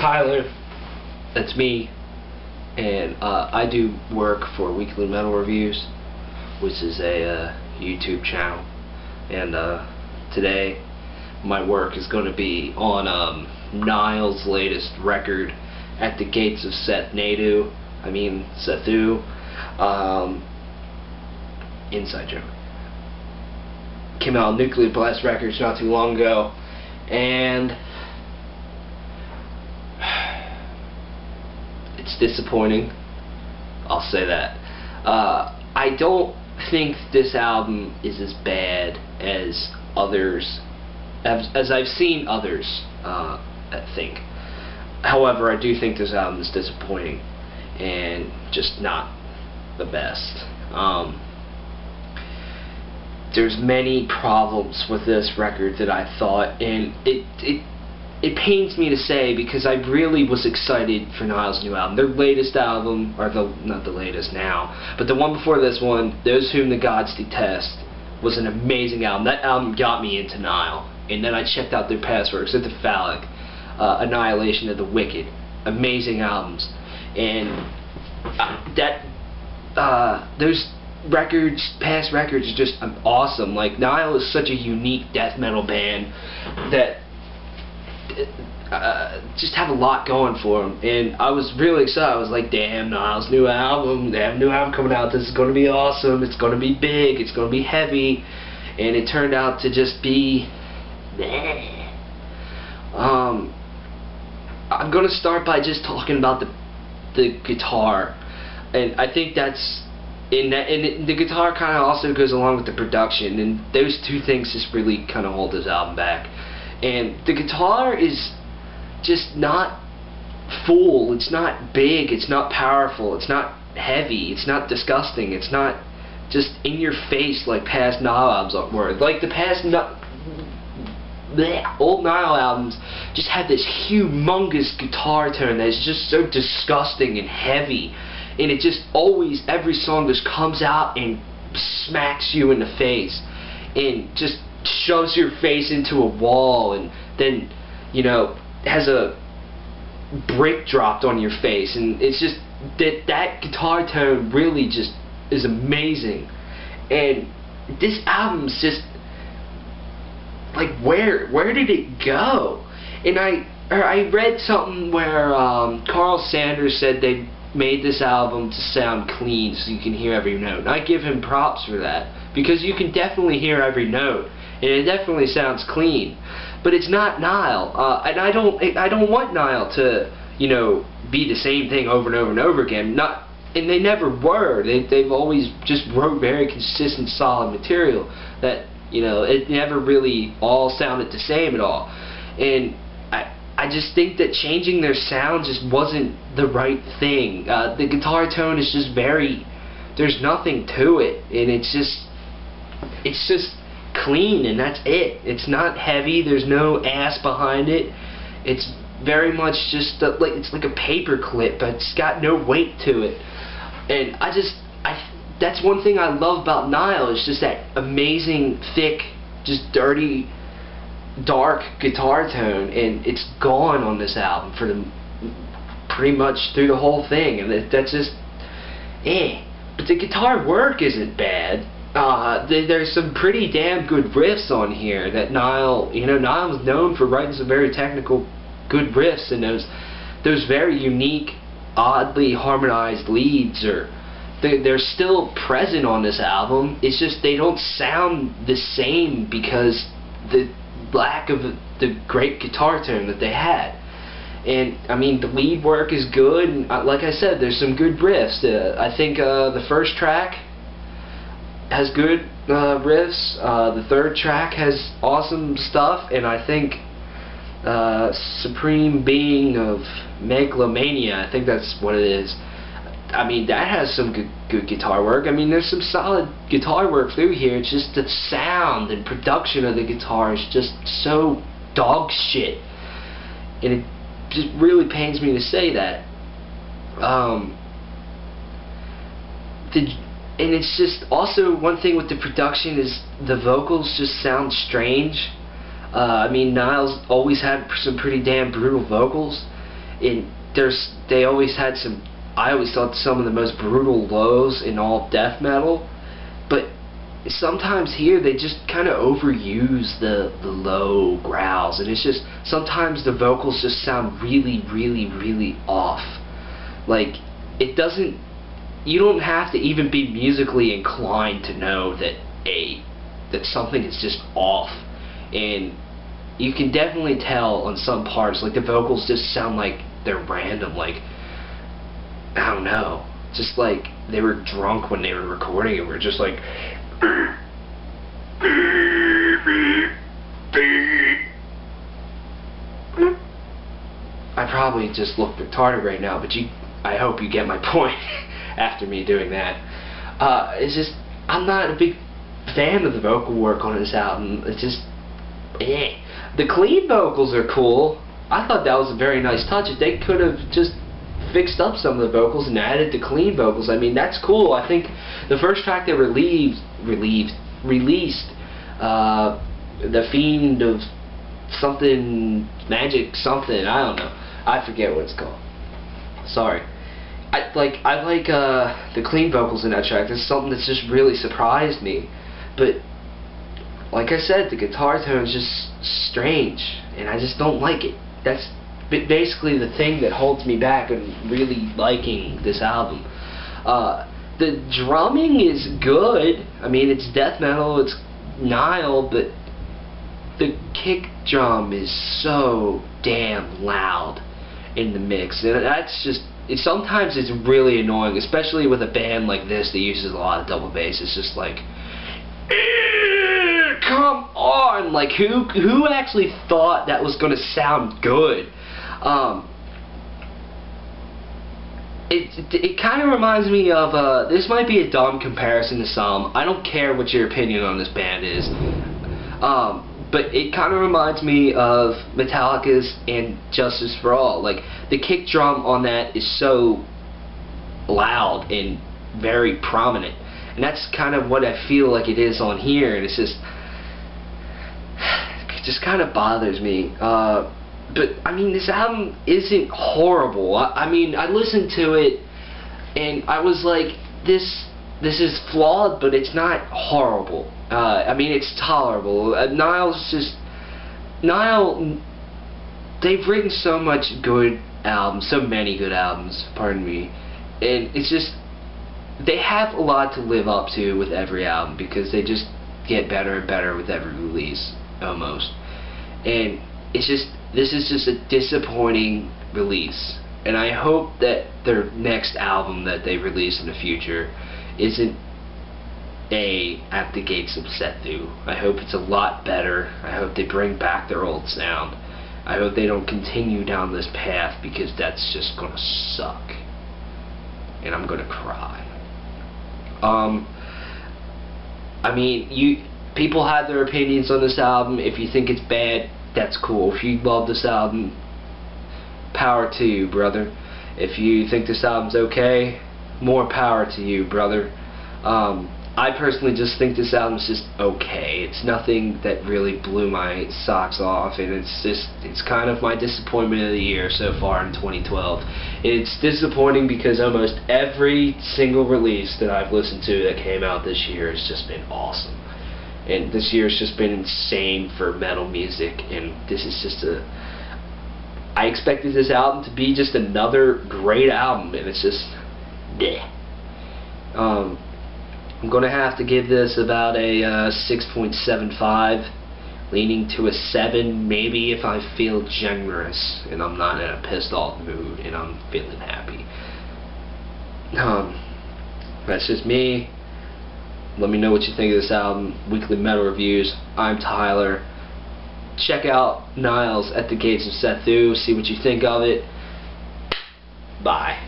Tyler, that's me, and I do work for Weekly Metal Reviews, which is a YouTube channel, and today my work is going to be on Nile's latest record, At the Gates of Sethu. Inside joke. Came out on Nuclear Blast Records not too long ago, and it's disappointing, I'll say that. I don't think this album is as bad as others, as I've seen others think. However, I do think this album is disappointing and just not the best. There's many problems with this record that I thought, and it pains me to say because I really was excited for Nile's new album. Their latest album, or not the latest now, but the one before this one, Those Whom the Gods Detest, was an amazing album. That album got me into Nile, and then I checked out their past works, Phallic, Annihilation of the Wicked, amazing albums, and those records, past records, are just awesome. Like, Nile is such a unique death metal band that just have a lot going for them, and I was really excited. I was like, damn, Nile's new album, they have a new album coming out, this is going to be awesome, it's going to be big, it's going to be heavy, and it turned out to just be bleh. I'm going to start by just talking about the guitar, and I think that's the guitar kind of also goes along with the production, and those two things just really kind of hold this album back. And the guitar is just not full, it's not big, it's not powerful, it's not heavy, it's not disgusting, it's not just in your face like past Nile albums were. Like the past old Nile albums just had this humongous guitar tone that is just so disgusting and heavy, and it just always, every song just comes out and smacks you in the face and just shoves your face into a wall, and then, you know, has a brick dropped on your face, and it's just that guitar tone really just is amazing. And this album's just like, where did it go? And I read something where Carl Sanders said they made this album to sound clean so you can hear every note, and I give him props for that, because you can definitely hear every note and it definitely sounds clean, but it's not Nile, and I don't want Nile to, you know, be the same thing over and over and over again. And they never were. They've always just wrote very consistent, solid material that, you know, it never really all sounded the same at all. And I just think that changing their sound just wasn't the right thing. The guitar tone is just very, there's nothing to it, and it's just clean, and that's it. It's not heavy, there's no ass behind it. It's very much just it's like a paper clip, but it's got no weight to it. And that's one thing I love about Nile, is just that amazing, thick, just dirty, dark guitar tone, and it's gone on this album for pretty much through the whole thing, and that's just But the guitar work isn't bad. There's some pretty damn good riffs on here that Nile, you know, Nile's known for writing some very technical, good riffs, and those very unique, oddly harmonized leads they're still present on this album. It's just they don't sound the same because the lack of the great guitar tone that they had. And I mean, the lead work is good, and like I said, there's some good riffs. I think the first track has good riffs, the third track has awesome stuff, and I think Supreme Being of Megalomania, I think that's what it is. I mean, that has some good guitar work. I mean, there's some solid guitar work through here. It's just the sound and production of the guitar is just so dog shit, and it just really pains me to say that. And it's just also one thing with the production is the vocals just sound strange. I mean, Nile's always had some pretty damn brutal vocals, they always had some. I always thought some of the most brutal lows in all death metal, but sometimes here they just kind of overuse the low growls, and it's just sometimes the vocals just sound really off. Like, it doesn't. You don't have to even be musically inclined to know that something is just off, and you can definitely tell on some parts, like the vocals just sound like they're random, like, I don't know, just like they were drunk when they were recording it. We're just like, I probably just look retarded right now, but I hope you get my point after me doing that. It's just, I'm not a big fan of the vocal work on this album. It's just, eh. The clean vocals are cool. I thought that was a very nice touch. If they could have just fixed up some of the vocals and added the clean vocals, I mean, that's cool. I think the first track they released, The Fiend of something, Magic something, I don't know. I forget what it's called. Sorry. I like the clean vocals in that track. That's something that's just really surprised me. But like I said, the guitar tone is just strange, and I just don't like it. That's basically the thing that holds me back and really liking this album. The drumming is good. I mean, it's death metal, it's Nile, but the kick drum is so damn loud in the mix, and that's just, sometimes it's really annoying, especially with a band like this that uses a lot of double bass. It's just like, come on, like who actually thought that was gonna sound good? It kind of reminds me of, this might be a dumb comparison to some, I don't care what your opinion on this band is, but it kind of reminds me of Metallica's and Justice for All. Like, the kick drum on that is so loud and very prominent, and that's kind of what I feel like it is on here, and it's just, it just kind of bothers me. But I mean, this album isn't horrible. I mean, I listened to it and I was like, this is flawed, but it's not horrible. I mean, it's tolerable. Nile, they've written so much good albums, so many good albums, pardon me, and it's just, they have a lot to live up to with every album, because they just get better and better with every release, almost. And it's just, this is just a disappointing release, and I hope that their next album that they release in the future isn't At the Gates of Sethu. I hope it's a lot better. I hope they bring back their old sound. I hope they don't continue down this path, because that's just gonna suck, and I'm gonna cry. I mean, people have their opinions on this album. If you think it's bad, that's cool. If you love this album, power to you, brother. If you think this album's okay, more power to you, brother. I personally just think this album's just okay. It's nothing that really blew my socks off, and it's kind of my disappointment of the year so far in 2012. It's disappointing because almost every single release that I've listened to that came out this year has just been awesome. And this year's just been insane for metal music, and this is just I expected this album to be just another great album, and it's just, bleh. I'm gonna have to give this about a 6.75, leaning to a 7, maybe if I feel generous and I'm not in a pissed off mood and I'm feeling happy. That's just me. Let me know what you think of this album. Weekly Metal Reviews. I'm Tyler. Check out Nile's At the Gates of Sethu. See what you think of it. Bye.